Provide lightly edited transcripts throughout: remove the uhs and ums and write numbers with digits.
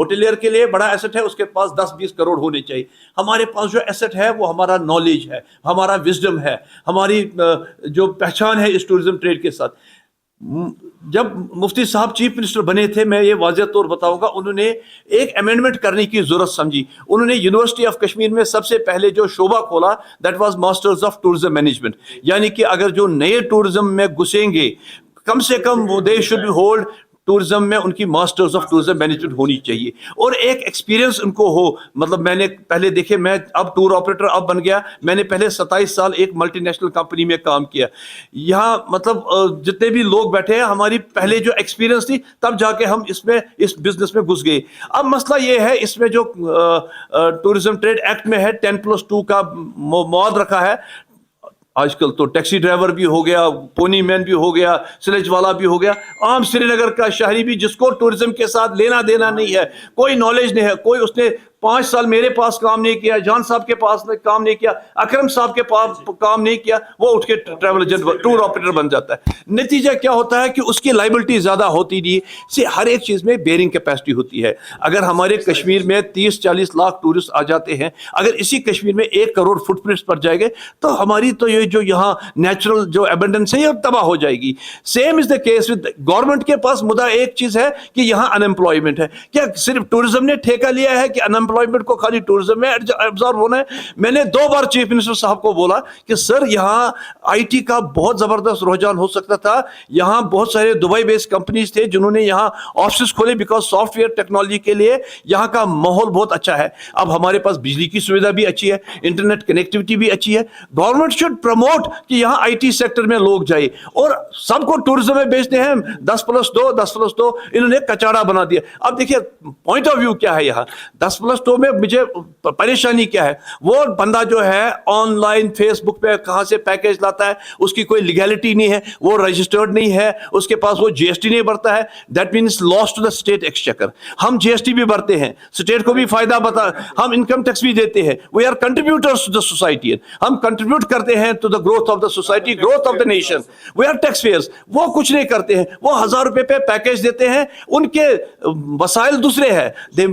ہوٹلیئر کے لیے بڑا ایسٹ ہے اس کے پاس 10-20 کروڑ ہونے چاہیے. ہمارے پاس جو ایسٹ ہے وہ ہمارا نالج ہے, ہمارا وزڈم ہے, ہماری جو پہچان ہے اس ٹورزم ٹریڈ کے ساتھ. جب مفتی صاحب چیف منسٹر بنے تھے, میں یہ واضح طور بتاؤں گا, انہوں نے ایک امینڈمنٹ کرنے کی ضرورت سمجھی. انہوں نے یونیورسٹی آف کشمیر میں سب سے پہلے جو شعبہ کھولا that was masters of tourism management, یعنی کہ اگر جو نئے ٹورزم میں گھسیں گے کم سے کم وہ they should be hold tourism میں ان کی ماسٹرز آف ٹورزم مینجمنٹ ہونی چاہیے اور ایک ایکسپیرینس ان کو ہو. مطلب میں نے پہلے دیکھے, میں اب ٹور آپریٹر اب بن گیا, میں نے پہلے 27 سال ایک ملٹی نیشنل کمپنی میں کام کیا. یہاں مطلب جتنے بھی لوگ بیٹھے ہیں ہماری پہلے جو ایکسپیرینس تھی تب جا کے ہم اس بزنس میں گھس گئے. اب مسئلہ یہ ہے اس میں جو ٹورزم ٹریڈ ایکٹ میں ہے 10+2 کا مواد رکھا ہے. آج کل تو ٹیکسی ڈرائیور بھی ہو گیا, پونی مین بھی ہو گیا, سلیج والا بھی ہو گیا, عام سری نگر کا شہری بھی جس کو ٹورزم کے ساتھ لینا دینا نہیں ہے, کوئی نالج نہیں ہے, کوئی اس نے 5 سال میرے پاس کام نہیں کیا, جان صاحب کے پاس کام نہیں کیا, اکرم صاحب کے پاس کام نہیں کیا, وہ اٹھ کے ٹریول ایجنٹ ٹور آپریٹر بن جاتا ہے. نتیجہ کیا ہوتا ہے کہ اس کی لائبلٹی زیادہ ہوتی نہیں سے, ہر ایک چیز میں بیئرنگ کیپیسٹی ہوتی ہے. اگر ہمارے کشمیر میں 30-40 لاکھ ٹورسٹ آ جاتے ہیں, اگر اسی کشمیر میں 1 کروڑ فٹ پرنٹس پڑ جائے گے تو ہماری تو یہ جو یہاں نیچرل جو ایبنڈنس ہے یہ تباہ ہو جائے گی. Same is the case with government کے پاس مدعا ایک چیز ہے کہ یہاں ان امپلائمنٹ ہے. کیا صرف ٹورزم نے ٹھیکہ لیا ہے کہ ان امپلائمنٹ کو خالی ٹورزم میں ابزارو ہونا ہے؟ میں نے 2 بار چیف منسٹر صاحب کو بولا کہ سر یہاں آئی ٹی کا بہت زبردست رجحان ہو سکتا تھا. یہاں بہت سارے دبئی بیسڈ کمپنیز تھے جنہوں نے یہاں آفسز کھولے بیکاز سافٹ ویئر ٹیکنالوجی کے لیے یہاں کا ماحول بہت اچھا ہے. اب ہمارے پاس بجلی کی سویدھا بھی اچھی ہے, انٹرنیٹ کنیکٹیوٹی بھی اچھی ہے. گورنمنٹ شوڈ پروموٹ کہ یہاں آئی ٹی سیکٹر میں لوگ جائے, اور سب کو ٹورزم میں بیچتے ہیں 10+2 انہوں نے کچاڑا بنا دیا. اب دیکھیے پوائنٹ آف ویو کیا ہے یہاں 10+2 میں مجھے پریشانی کیا ہے. وہ بندہ جو ہے آن لائن فیس بک پہ کہاں سے پیکیج لاتا ہے, اس کی کوئی لیگیلٹی نہیں ہے, وہ رجسٹرڈ نہیں ہے, اس کے پاس وہ جی ایس ٹی نہیں بھرتا ہے, that means loss to the state exchequer. ہم جی ایس ٹی بھی بھرتے ہیں, اسٹیٹ کو بھی فائدہ بتا, ہم انکم ٹیکس بھی دیتے ہیں, we are contributors to the society, ہم کنٹریبیوٹ کرتے ہیں to the growth of the society, growth of the nation. We are tax payers. وہ کچھ نہیں کرتے ہیں, وہ 1000 روپے پہ پیکیج دیتے ہیں, ان کے وسائل دوسرے ہیں,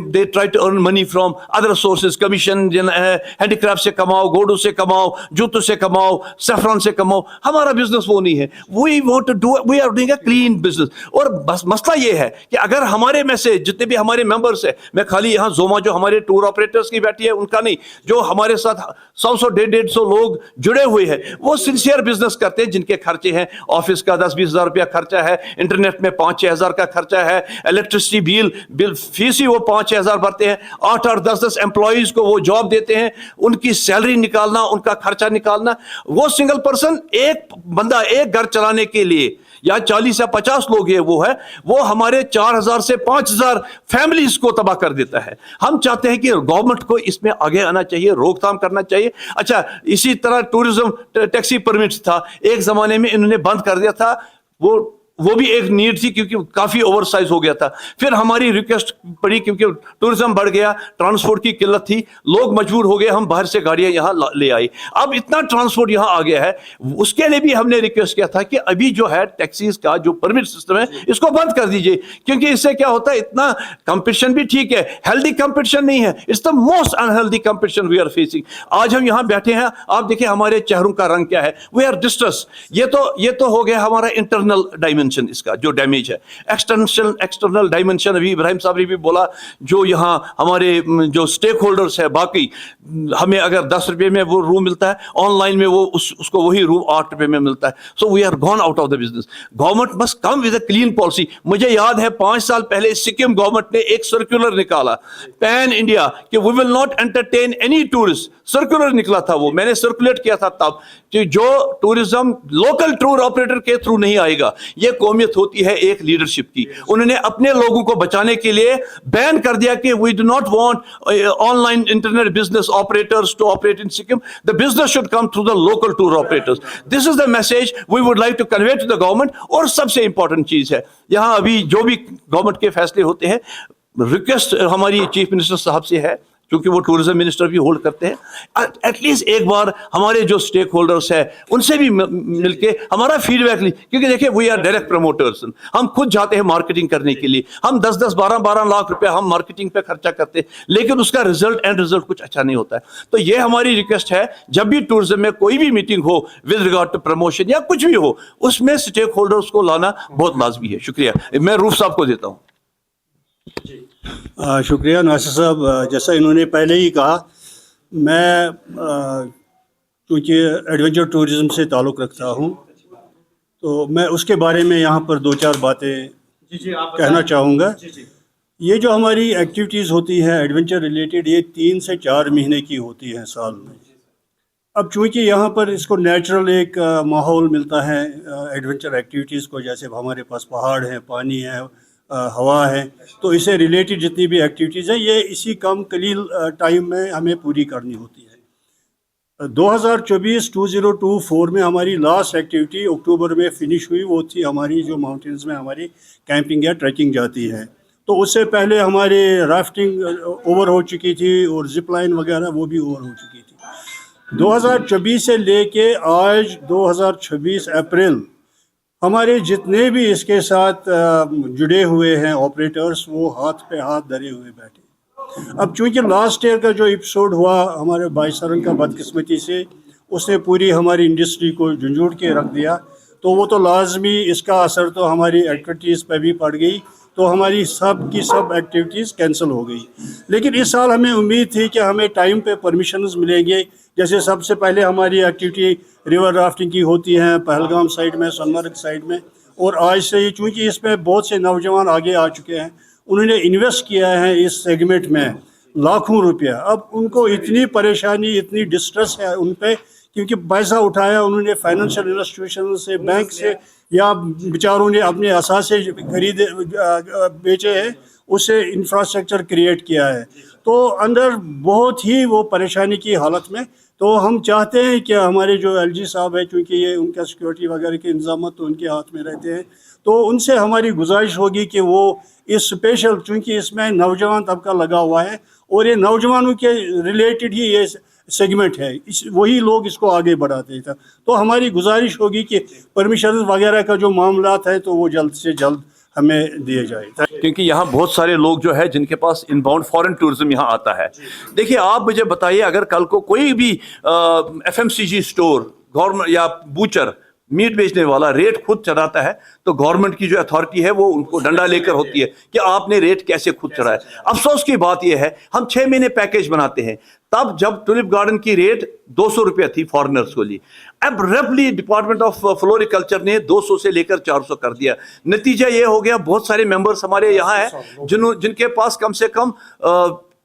they try to earn money from other sources, commission handy craft سے کماؤ, گوڈو سے کماؤ, جوتوں سے کماؤ, سیفران سے کماؤ. ہمارا بزنس وہ نہیں ہے. we want to do, we are doing a clean business. اور بس مسئلہ یہ ہے کہ اگر ہمارے میں سے جتنے بھی ہمارے ممبرس ہیں, میں خالی یہاں زوما جو ہمارے ٹور آپریٹرس کی بیٹھی ہے ان کا نہیں, جو ہمارے ساتھ 100-150 لوگ جڑے ہوئے ہیں, وہ سنسیئر بزنس کرتے ہیں, جن کے خرچے ہیں آفس کا 10-20 ہزار روپیہ خرچہ ہے, انٹرنیٹ میں 5-6 ہزار کا خرچہ ہے, الیکٹرسٹی بل فیس ہی وہ 5-6 ہزار بھرتے ہیں, 8-10 امپلائیز کو وہ جاب دیتے ہیں, ان کی سیلری نکالنا, ان کا خرچہ نکالنا. وہ سنگل پرسن, ایک بندہ ایک گھر چلانے کے لیے یا 40 یا 50 لوگ ہیں, وہ ہے وہ ہمارے 4000 سے 5000 فیملیز کو تباہ کر دیتا ہے. ہم چاہتے ہیں کہ گورنمنٹ کو اس میں آگے آنا چاہیے, روک تھام کرنا چاہیے. اچھا, اسی طرح ٹورزم ٹیکسی پرمٹ تھا, ایک زمانے میں انہوں نے بند کر دیا تھا, وہ بھی ایک نیڈ تھی کیونکہ کافی اوور سائز ہو گیا تھا. پھر ہماری ریکویسٹ پڑی کیونکہ ٹورزم بڑھ گیا, ٹرانسپورٹ کی قلت تھی, لوگ مجبور ہو گئے, ہم باہر سے گاڑیاں یہاں لے آئے. اب اتنا ٹرانسپورٹ یہاں آ گیا ہے, اس کے لیے بھی ہم نے ریکویسٹ کیا تھا کہ ابھی جو ہے ٹیکسیز کا جو پرمٹ سسٹم ہے اس کو بند کر دیجئے, کیونکہ اس سے کیا ہوتا ہے, اتنا کمپٹیشن بھی ٹھیک ہے, ہیلدی کمپٹیشن نہیں ہے. It's the most unhealthy competition we are facing. آج ہم یہاں بیٹھے ہیں, آپ دیکھیں ہمارے چہروں کا رنگ کیا ہے, وی آر ڈسٹرس. یہ تو ہو گیا ہمارا انٹرنل ڈائمینشن, اس کا جو ڈیمیج ہے. ایکسٹرنل ڈائمنشن, ابھی ابراہیم صاحب نے بھی بولا, جو یہاں ہمارے جو اسٹیک ہولڈرز ہے, باقی ہمیں اگر 10 روپے میں وہ روم ملتا ہے, آن لائن میں وہ اس کو وہی روم 8 روپے میں ملتا ہے. So we are gone out of the business. Government must come with a clean policy. مجھے یاد ہے 5 سال پہلے سکم گورنمنٹ نے ایک سرکولر نکالا پین انڈیا کہ we will not entertain any tourist. Circular نکلا تھا, وہ میں نے سرکولیٹ کیا تھا تب, کہ جو ٹورزم لوکل ٹور آپریٹر کے تھرو نہیں آئے گا. یہ قومیت ہوتی ہے ایک لیڈرشپ کی. انہوں نے اپنے لوگوں کو بچانے کے لیے بین کر دیا کہ we do not want online internet business operators to operate in Sikkim. The business should come through the local tour operators. This is the message we would like to convey to the government. اور سب سے important چیز ہے یہاں ابھی جو بھی government کے فیصلے ہوتے ہیں, ریکویسٹ ہماری چیف منسٹر صاحب سے ہے چونکہ وہ ٹورزم منسٹر بھی ہولڈ کرتے ہیں. ایٹ لیسٹ ایک بار ہمارے جو اسٹیک ہولڈرس ہیں ان سے بھی مل کے ہمارا فیڈ بیک لی, کیونکہ دیکھیں وی آر ڈائریکٹ پروموٹرس, ہم خود جاتے ہیں مارکیٹنگ کرنے کے لیے, ہم 10-12 لاکھ روپے ہم مارکیٹنگ پہ خرچہ کرتے ہیں, لیکن اس کا اینڈ رزلٹ کچھ اچھا نہیں ہوتا ہے. تو یہ ہماری ریکویسٹ ہے, جب بھی ٹورزم میں کوئی بھی میٹنگ ہو ود ریگارڈ ٹو پروموشن یا کچھ بھی ہو, اس میں اسٹیک ہولڈرس کو لانا بہت لازمی ہے. شکریہ. میں روف صاحب کو دیتا ہوں. شکریہ ناصر صاحب. جیسا انہوں نے پہلے ہی کہا, میں کیونکہ ایڈونچر ٹورزم سے تعلق رکھتا ہوں تو میں اس کے بارے میں یہاں پر 2-4 باتیں کہنا چاہوں گا. یہ جو ہماری ایکٹیویٹیز ہوتی ہیں ایڈونچر ریلیٹڈ, یہ 3 سے 4 مہینے کی ہوتی ہیں سال میں. اب چونکہ یہاں پر اس کو نیچرل ایک ماحول ملتا ہے ایڈونچر ایکٹیویٹیز کو, جیسے ہمارے پاس پہاڑ ہیں, پانی ہے, ہوا ہے, تو اسے ریلیٹڈ جتنی بھی ایکٹیویٹیز ہیں یہ اسی کم قلیل ٹائم میں ہمیں پوری کرنی ہوتی ہے. 2024 میں ہماری لاسٹ ایکٹیویٹی اکتوبر میں فنش ہوئی, وہ تھی ہماری جو ماؤنٹینز میں ہماری کیمپنگ یا ٹریکنگ جاتی ہے. تو اس سے پہلے ہماری رافٹنگ اوور ہو چکی تھی اور زپ لائن وغیرہ وہ بھی اوور ہو چکی تھی. 2024 سے لے کے آج 2026 اپریل ہمارے جتنے بھی اس کے ساتھ جڑے ہوئے ہیں آپریٹرس, وہ ہاتھ پہ ہاتھ دھرے ہوئے بیٹھے. اب چونکہ لاسٹ ایئر کا جو ایپیسوڈ ہوا ہمارے بھائی سرن کا بدقسمتی سے, اس نے پوری ہماری انڈسٹری کو جھنجھوڑ کے رکھ دیا, تو وہ تو لازمی اس کا اثر تو ہماری ایکٹیویٹیز پہ بھی پڑ گئی, تو ہماری سب کی سب ایکٹیویٹیز کینسل ہو گئی. لیکن اس سال ہمیں امید تھی کہ ہمیں ٹائم پہ پرمیشنز ملیں گے. جیسے سب سے پہلے ہماری ایکٹیویٹی ریور رافٹنگ کی ہوتی ہیں پہلگام سائڈ میں, سونمرگ سائڈ میں, اور آج سے ہی چونکہ اس میں بہت سے نوجوان آگے آ چکے ہیں, انہوں نے انویسٹ کیا ہے اس سیگمنٹ میں لاکھوں روپیہ. اب ان کو اتنی پریشانی, اتنی ڈسٹریس ہے ان پہ, کیونکہ پیسہ اٹھایا انہوں نے فائنینشیل انسٹیٹیوشن سے, بینک سے, یا بیچاروں نے اپنے اثاثے خریدے بیچے ہیں, اس سے انفراسٹرکچر کریٹ کیا ہے, تو اندر بہت ہی وہ پریشانی کی حالت میں. تو ہم چاہتے ہیں کہ ہمارے جو ایل جی صاحب ہیں, چونکہ یہ ان کا سیکورٹی وغیرہ کے انتظامات تو ان کے ہاتھ میں رہتے ہیں, تو ان سے ہماری گزارش ہوگی کہ وہ اس اسپیشل, چونکہ اس میں نوجوان طبقہ لگا ہوا ہے اور یہ نوجوانوں کے ریلیٹڈ ہی یہ سیگمنٹ ہے, وہی لوگ اس کو آگے بڑھاتے تھے, تو ہماری گزارش ہوگی کہ پرمیشن وغیرہ کا جو معاملات ہے تو وہ جلد سے جلد ہمیں دیے جائے. کیونکہ یہاں بہت سارے لوگ جو ہے جن کے پاس ان باؤنڈ فارن ٹورزم یہاں آتا ہے. دیکھیے آپ مجھے بتائیے, اگر کل کو کوئی بھی FMCG اسٹور گورنمنٹ یا بوچر میٹ بیچنے والا ریٹ خود چڑھاتا ہے, تو گورنمنٹ کی جو اتھارٹی ہے وہ ان کو ڈنڈا لے کر ہوتی ہے کہ آپ نے ریٹ کیسے خود چڑھایا. افسوس کی بات یہ ہے, ہم 6 مہینے پیکیج بناتے ہیں, تب جب ٹولپ گارڈن کی ریٹ 200 روپیہ تھی فارنرز کو لیے, اب ریپلی ڈپارٹمنٹ آف فلوریکلچر نے 200 سے لے کر 400 کر دیا. نتیجہ یہ ہو گیا, بہت سارے ممبرس ہمارے یہاں ہیں جن کے پاس کم سے کم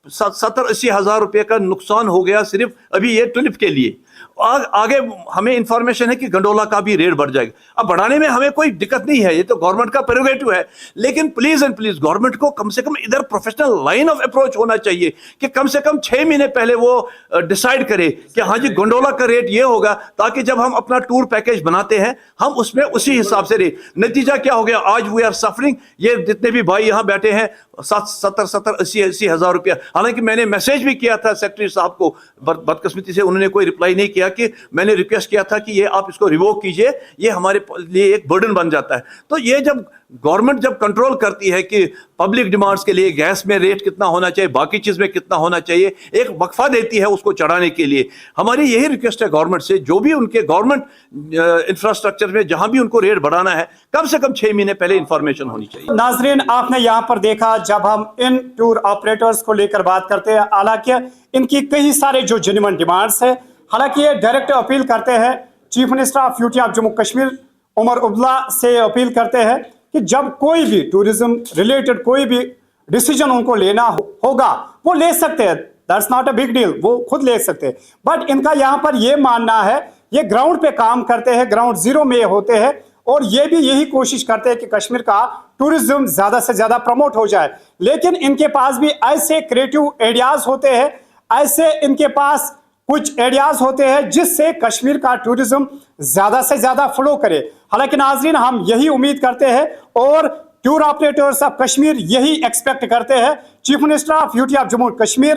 70-80 ہزار روپے کا نقصان ہو گیا صرف ابھی یہ ٹولپ کے لیے. آگے ہمیں انفارمیشن ہے کہ گنڈولا کا بھی ریٹ بڑھ جائے گا. اب بڑھانے میں ہمیں کوئی دقت نہیں ہے, یہ تو گورنمنٹ کا پریروگیٹو ہے, لیکن پلیز اینڈ پلیز گورنمنٹ کو کم سے کم ادھر پروفیشنل لائن آف اپروچ ہونا چاہیے کہ کم سے کم 6 مہینے پہلے وہ ڈیسائیڈ کرے کہ ہاں جی گنڈولا کا ریٹ یہ ہوگا, تاکہ جب ہم اپنا ٹور پیکیج بناتے ہیں ہم اس میں اسی حساب سے ریٹ. نتیجہ کیا ہو گیا, آج وی آر سفرنگ, یہ جتنے بھی بھائی یہاں بیٹھے ہیں 70-80 ہزار روپیہ. حالانکہ میں نے میسج بھی کیا تھا سیکرٹری صاحب کو, بدقسمتی سے انہوں نے کوئی رپلائی نہیں کیا, کہ میں نے ریکویسٹ کیا تھا کہ یہ آپ اس کو ریووک کیجئے, یہ ہمارے لیے ایک برڈن بن جاتا ہے. تو یہ جب گورنمنٹ جب کنٹرول کرتی ہے کہ پبلک ڈیمانڈز کے لیے گیس میں ریٹ کتنا ہونا چاہیے, باقی چیز میں کتنا ہونا چاہیے, ایک وقفہ دیتی ہے اس کو چڑھانے کے لیے. ہماری یہی ریکویسٹ ہے گورنمنٹ سے, جو بھی ان کے گورنمنٹ انفراسٹرکچر میں جہاں بھی ان کو ریٹ بڑھانا ہے, کم سے کم 6 مہینے پہلے انفارمیشن ہونی چاہیے. ناظرین, آپ نے یہاں پر دیکھا, جب ہم ان ٹور آپریٹرز کو لے کر بات کرتے ہیں, حالانکہ ان کی کئی سارے جو جینوئن ڈیمانڈز ہیں, حالانکہ یہ ڈائریکٹ اپیل کرتے ہیں chief minister of UT of Jammu Kashmir Omar Abdullah سے اپیل کرتے ہیں کہ جب کوئی بھی ٹورزم ریلیٹڈ کوئی بھی ڈیسیجن ان کو لینا ہوگا وہ لے سکتے ہیں, that's not a big deal, وہ خود لے سکتے ہیں. بٹ ان کا یہاں پر یہ ماننا ہے, یہ گراؤنڈ پہ کام کرتے ہیں, گراؤنڈ زیرو میں ہوتے ہیں, اور یہ بھی یہی کوشش کرتے ہیں کہ کشمیر کا ٹورزم زیادہ سے زیادہ پروموٹ ہو جائے. لیکن ان کے پاس بھی ایسے کریٹو آئیڈیاز ہوتے ہیں, ایسے ان کے پاس کچھ آئیڈیاز ہوتے ہیں جس سے کشمیر کا ٹورزم زیادہ سے زیادہ فلو کرے. حالانکہ ناظرین, ہم یہی امید کرتے ہیں اور ٹور آپریٹرز آف کشمیر یہی ایکسپیکٹ کرتے ہیں chief minister of UT of Jammu Kashmir